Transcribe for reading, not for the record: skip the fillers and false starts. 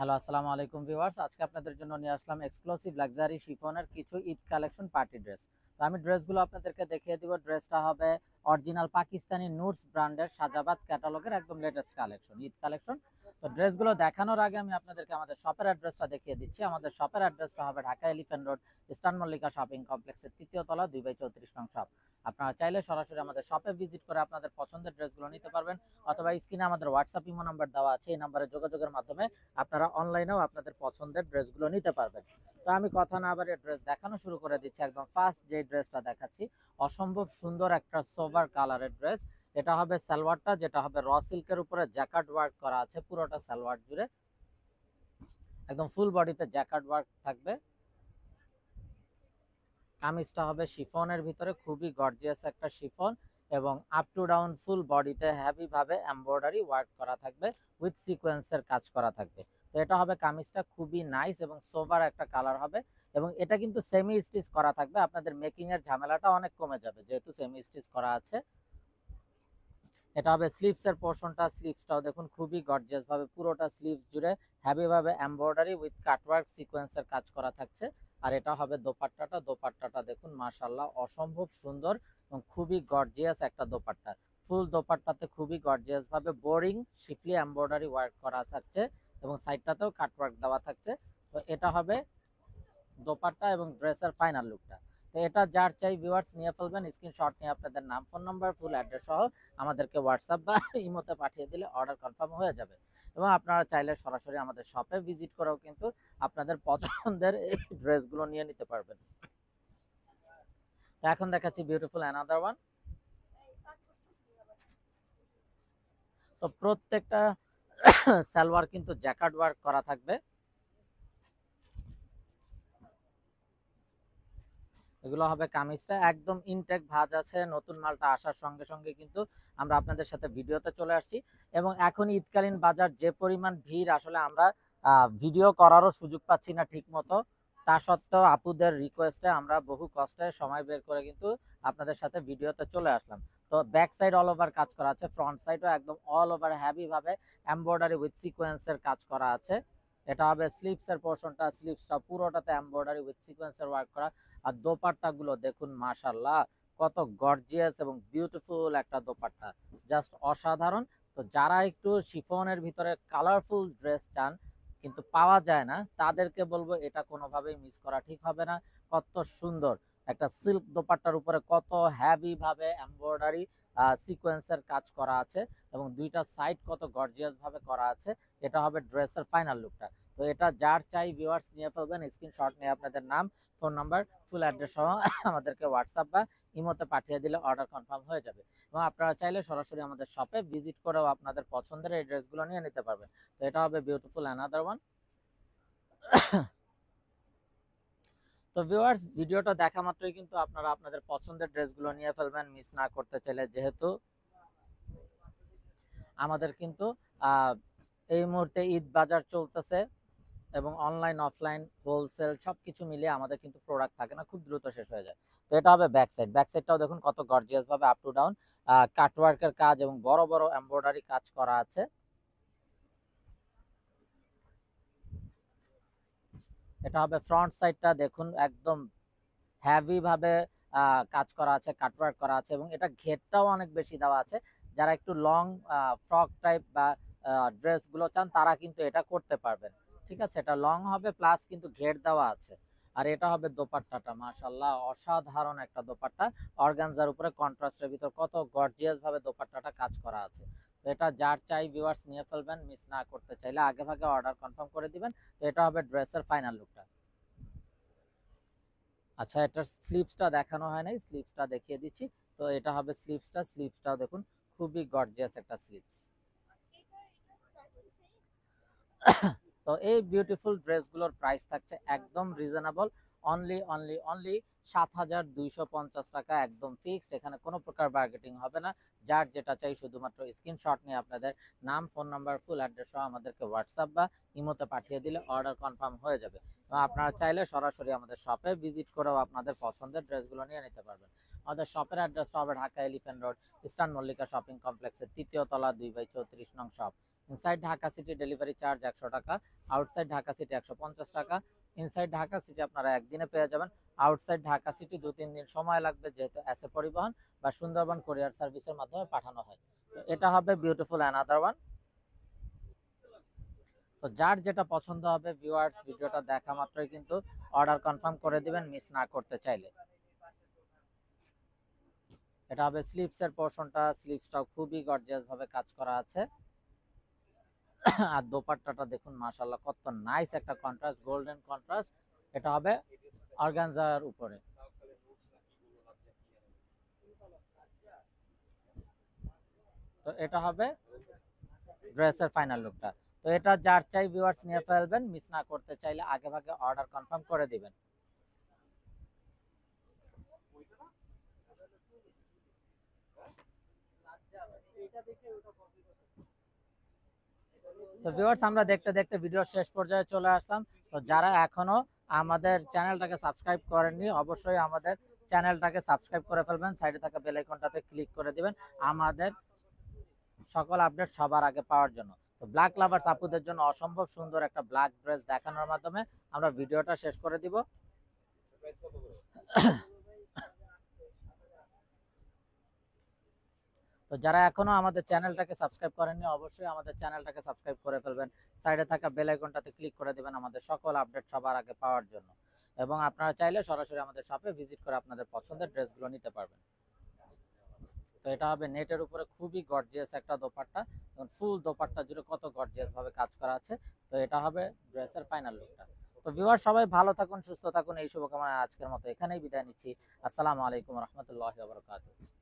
Hello, আসসালামু আলাইকুম viewers. আজকে আপনাদের জন্য নিয়ে আসলাম এক্সক্লুসিভ লাক্সারি শিফনের কিছু ঈদ কালেকশন পার্টি ড্রেস। তো আমি ড্রেসগুলো আপনাদেরকে দেখিয়ে দিব। ড্রেসটা হবে অরিজিনাল পাকিস্তানি নুটস ব্র্যান্ডের সাজাবাদ ক্যাটালগের একদম লেটেস্ট কালেকশন, ঈদ কালেকশন। তো ড্রেসগুলো দেখানোর আগে আমি আপনাদেরকে আমাদের শপের অ্যাড্রেসটা দেখিয়ে দিচ্ছি। আমাদের শপের অ্যাড্রেসটা হবে Dhaka elephant road, eastern Mallika shopping কমপ্লেক্সের ৩য় তলা 2/34 নং শপ। আপনারা চাইলে সরাসরি আমাদের শপে ভিজিট করে আপনাদের পছন্দের ড্রেসগুলো নিতে পারবেন, অথবা স্ক্রিনে আমাদের হোয়াটসঅ্যাপ ইমো নাম্বার দেওয়া আছে, এই নাম্বারে যোগাযোগের মাধ্যমে আপনারা অনলাইনেও আপনাদের পছন্দের ড্রেসগুলো নিতে পারবেন। তো আমি কথা না বাড়িয়ে ড্রেস দেখানো শুরু করে দিচ্ছি। একদম ফার্স্ট যে ড্রেসটা দেখাচ্ছি, অসম্ভব সুন্দর একটা সোভার কালারের ড্রেস। এটা হবে সালোয়ারটা, যেটা হবে র সিল্কের উপরে জ্যাকার্ড ওয়ার্ক করা আছে পুরোটা সালোয়ার জুড়ে। একদম ফুল বডিতে জ্যাকার্ড ওয়ার্ক থাকবে। কামিজটা হবে শিফনের ভিতরে, খুবই গর্জিয়াস একটা শিফন, এবং আপ টু ডাউন ফুল বডিতে হেভি ভাবে এমব্রয়ডারি ওয়ার্ক করা থাকবে, উইথ সিকোয়েন্সের কাজ করা থাকবে। তো এটা হবে কামিজটা, খুবই নাইস এবং সোভার একটা কালার হবে। এবং এটা কিন্তু সেমি স্টিচ করা থাকবে, আপনাদের মেকিং এর ঝামেলাটা অনেক কমে যাবে যেহেতু সেমি স্টিচ করা আছে। এটা হবে স্লিভস এর পোর্শনটা। স্লিভসটাও দেখুন খুবই গর্জিয়াস ভাবে পুরোটা স্লিভস জুড়ে হেভি ভাবে এমব্রয়ডারি উইথ কাটওয়ার্ক সিকোয়েন্সের কাজ করা থাকছে। আর এটা হবে দোপাট্টাটা। দোপাট্টাটা দেখুন মাশাআল্লাহ অসম্ভব সুন্দর এবং খুবই গর্জিয়াস একটা দোপাট্টা। ফুল দোপাট্টাতে খুবই গর্জিয়াস ভাবে বোরিং শিফলি এমব্রয়ডারি ওয়ার্ক করা থাকছে এবং সাইডটাতেও কাটওয়ার্ক দেওয়া থাকছে। তো এটা হবে দোপাট্টা এবং ড্রেসের ফাইনাল লুকটা। তো এটা যার চাই ভিউয়ার্স নিয়ে ফেলবেন, স্ক্রিনশট নিয়ে আপনাদের নাম, ফোন নাম্বার, ফুল অ্যাড্রেস সহ আমাদেরকে হোয়াটসঅ্যাপ বা ইমোতে পাঠিয়ে দিলে অর্ডার কনফার্ম হয়ে যাবে। এবং আপনারা চাইলে সরাসরি আমাদের শপে ভিজিট করেও কিন্তু আপনাদের পছন্দের এই ড্রেসগুলো নিয়ে নিতে পারবেন। তো এখন দেখাচ্ছি বিউটিফুল অ্যানাদার ওয়ান। তো প্রত্যেকটা সালোয়ার কিন্তু জ্যাকার্ড ওয়ার্ক করা থাকবে। এগুলো হবে কামিজটা, একদম ইনটেক ভাঁজ আছে। নতুন মালটা আসার সঙ্গে সঙ্গে কিন্তু আমরা আপনাদের সাথে ভিডিওতে চলে আসছি। এবং এখন ঈদকালীন বাজার যে পরিমাণ ভিড়, আসলে আমরা ভিডিও করারও সুযোগ পাচ্ছি না ঠিক মতো। তা সত্ত্বেও আপুদের রিকোয়েস্টে আমরা বহু কষ্টে সময় বের করে কিন্তু আপনাদের সাথে ভিডিওতে চলে আসলাম। তো ব্যাক সাইড অল ওভার কাজ করা আছে, ফ্রন্ট সাইডও একদম অল ওভার হেভি ভাবে এমব্রয়ডারি উইথ সিকোয়েন্সের কাজ করা আছে। এটা হবে স্লিভসের পোর্শনটা। স্লিভসটা পুরোটাতে এমব্রয়ডারি উইথ সিকোয়েন্সের ওয়ার্ক করা। আর দোপাট্টা গুলো দেখুন মাশাআল্লাহ কত গর্জিয়াস এবং বিউটিফুল একটা দোপাট্টা, জাস্ট অসাধারণ। তো যারা একটু শিফনের ভিতরে কালারফুল ড্রেস চান কিন্তু পাওয়া যায় না, তাদেরকে বলবো এটা কোনোভাবেই মিস করা ঠিক হবে না। কত সুন্দর একটা সিল্ক দোপাট্টার উপরে কত হেভি ভাবে এমব্রয়ডারি সিকোয়েন্সের কাজ করা আছে এবং দুইটা সাইড কত গর্জিয়াস ভাবে করা আছে। এটা হবে ড্রেসের ফাইনাল লুকটা। তো এটা যার চাই ভিউয়ার্স নিয়ে ফেলবেন, স্ক্রিনশট নিয়ে আপনাদের নাম, ফোন নাম্বার, ফুল অ্যাড্রেস সহ আমাদেরকে হোয়াটসঅ্যাপ বা ইমোতে পাঠিয়ে দিলে অর্ডার কনফার্ম হয়ে যাবে। এবং আপনারা চাইলে সরাসরি আমাদের শপে ভিজিট করেও আপনাদের পছন্দের এই ড্রেসগুলো নিয়ে নিতে পারবেন। তো এটা হবে বিউটিফুল অ্যানাদার ওয়ান। তো ভিউয়ার্স ভিডিওটা দেখা মাত্রই কিন্তু আপনারা আপনাদের পছন্দের ড্রেসগুলো নিয়ে ফেলবেন মিস না করতে চাইলে, যেহেতু আমাদের কিন্তু এই মুহূর্তে ঈদ বাজার চলতেছে এবং অনলাইন অফলাইন হোলসেল সবকিছু মিলিয়ে আমাদের কিন্তু প্রোডাক্ট থাকে না, খুব দ্রুত শেষ হয়ে যায়। তো এটা হবে ব্যাক সাইড। ব্যাক সাইডটাও দেখুন কত গর্জিয়াস ভাবে আপ টু ডাউন কাটওয়ার্কের কাজ এবং বড় বড় এমব্রয়ডারি কাজ করা আছে। এটা হবে ফ্রন্ট সাইডটা, দেখুন একদম হেভি ভাবে কাজ করা আছে, কাটওয়ার্ক করা আছে এবং এটা ঘেরটাও অনেক বেশি দেওয়া আছে। যারা একটু লং ফ্রক টাইপ বা ড্রেস গুলো চান তারা কিন্তু এটা করতে পারবেন। ঠিক আছে, এটা লং হবে প্লাস কিন্তু ঘের দেওয়া আছে। আর এটা হবে দোপাট্টাটা, মাশাআল্লাহ অসাধারণ একটা দোপাট্টা। অর্গানজার উপরে কন্ট্রাস্টের ভিতর কত গর্জিয়াস ভাবে দোপাট্টাটা কাজ করা আছে। তো এটা যার চাই ভিউয়ার্স নিয়ে ফেলবেন, মিস না করতে চাইলে আগে ভাগে অর্ডার কনফার্ম করে দিবেন। তো এটা হবে ড্রেসের ফাইনাল লুকটা। আচ্ছা, এটার স্লিভসটা দেখানো হয় নাই, স্লিভসটা দেখিয়ে দিচ্ছি। তো এটা হবে স্লিভসটা। স্লিভসটাও দেখুন খুবই গর্জিয়াস একটা স্লিভস। তো এই বিউটিফুল ড্রেসগুলোর প্রাইস থাকছে একদম রিজনেবল, অনলি অনলি অনলি ৭,২৫০ টাকা, একদম ফিক্সড। এখানে কোনো প্রকার বার্গেটিং হবে না। যার যেটা চাই শুধুমাত্র স্ক্রিনশট নিয়ে আপনাদের নাম, ফোন নাম্বার, ফুল অ্যাড্রেস সহ আমাদেরকে হোয়াটসঅ্যাপ বা ইমোতে পাঠিয়ে দিলে অর্ডার কনফার্ম হয়ে যাবে। এবং আপনারা চাইলে সরাসরি আমাদের শপে ভিজিট করেও আপনাদের পছন্দের ড্রেসগুলো নিয়ে নিতে পারবেন। আমাদের শপের অ্যাড্রেসটা হবে Dhaka elephant road, eastern Mallika shopping কমপ্লেক্সের ৩য় তলা 2/34 নং shop. Inside Dhaka city delivery charge 100 টাকা, আউটসাইড ঢাকা সিটি 150 টাকা। ইনসাইড ঢাকা সিটি আপনারা একদিনে পেয়ে যাবেন, আউটসাইড ঢাকা সিটি 2-3 দিন সময় লাগবে, যেহেতু এসএ পরিবহন বা সুন্দরবন কুরিয়ার সার্ভিসের মাধ্যমে পাঠানো হয়। তো এটা হবে বিউটিফুল অ্যানাদার ওয়ান। তো যার যেটা পছন্দ হবে ভিউয়ার্স, ভিডিওটা দেখা মাত্রই কিন্তু অর্ডার কনফার্ম করে দিবেন মিস না করতে চাইলে। এটা হবে স্লিপসের পোর্শনটা, স্লিপসটাও খুবই গর্জিয়াস ভাবে কাজ করা আছে। আর দোপাট্টাটা দেখুন মাশাআল্লাহ কত নাইস একটা কন্ট্রাস্ট, গোল্ডেন কন্ট্রাস্ট। এটা হবে অর্গানজার উপরে। তো এটা হবে ড্রেসের ফাইনাল লুকটা। তো এটা যার চাই ভিউয়ার্স নিয়ে ফেলবেন, মিস না করতে চাইলে আগে ভাগে অর্ডার কনফার্ম করে দিবেন। তো ভিউয়ার্স আমরা দেখতে দেখতে ভিডিও শেষ পর্যায়ে চলে আসলাম। তো যারা এখনো আমাদের চ্যানেলটাকে সাবস্ক্রাইব করেননি, অবশ্যই আমাদের চ্যানেলটাকে সাবস্ক্রাইব করে ফেলবেন, সাইডে থাকা বেল আইকনটাতে ক্লিক করে দিবেন আমাদের সকল আপডেট সবার আগে পাওয়ার জন্য। তো ব্ল্যাক লাভার্স আপুদের জন্য অসম্ভব সুন্দর একটা ব্ল্যাক ড্রেস দেখানোর মাধ্যমে আমরা ভিডিওটা শেষ করে দিব। তো যারা এখনো আমাদের চ্যানেলটাকে সাবস্ক্রাইব করেননি, অবশ্যই আমাদের চ্যানেলটাকে সাবস্ক্রাইব করে ফেলবেন, সাইডে থাকা বেল আইকনটাতে ক্লিক করে দিবেন আমাদের সকল আপডেট সবার আগে পাওয়ার জন্য। এবং আপনারা চাইলে সরাসরি আমাদের শপে ভিজিট করে আপনাদের পছন্দের ড্রেসগুলো নিতে পারবেন। তো এটা হবে নেটের উপরে খুবই গর্জিয়াস একটা দোপাট্টা, এবং ফুল দোপাট্টা জুড়ে কত গর্জিয়াস ভাবে কাজ করা আছে। তো এটা হবে ড্রেসের ফাইনাল লুকটা। তো ভিউয়ার সবাই ভালো থাকুন, সুস্থ থাকুন, এই শুভকামনায় আজকের মতো এখানেই বিদায় নিচ্ছি। আসসালামু আলাইকুম রহমতুল্লাহি ওয়া বারাকাতুহু।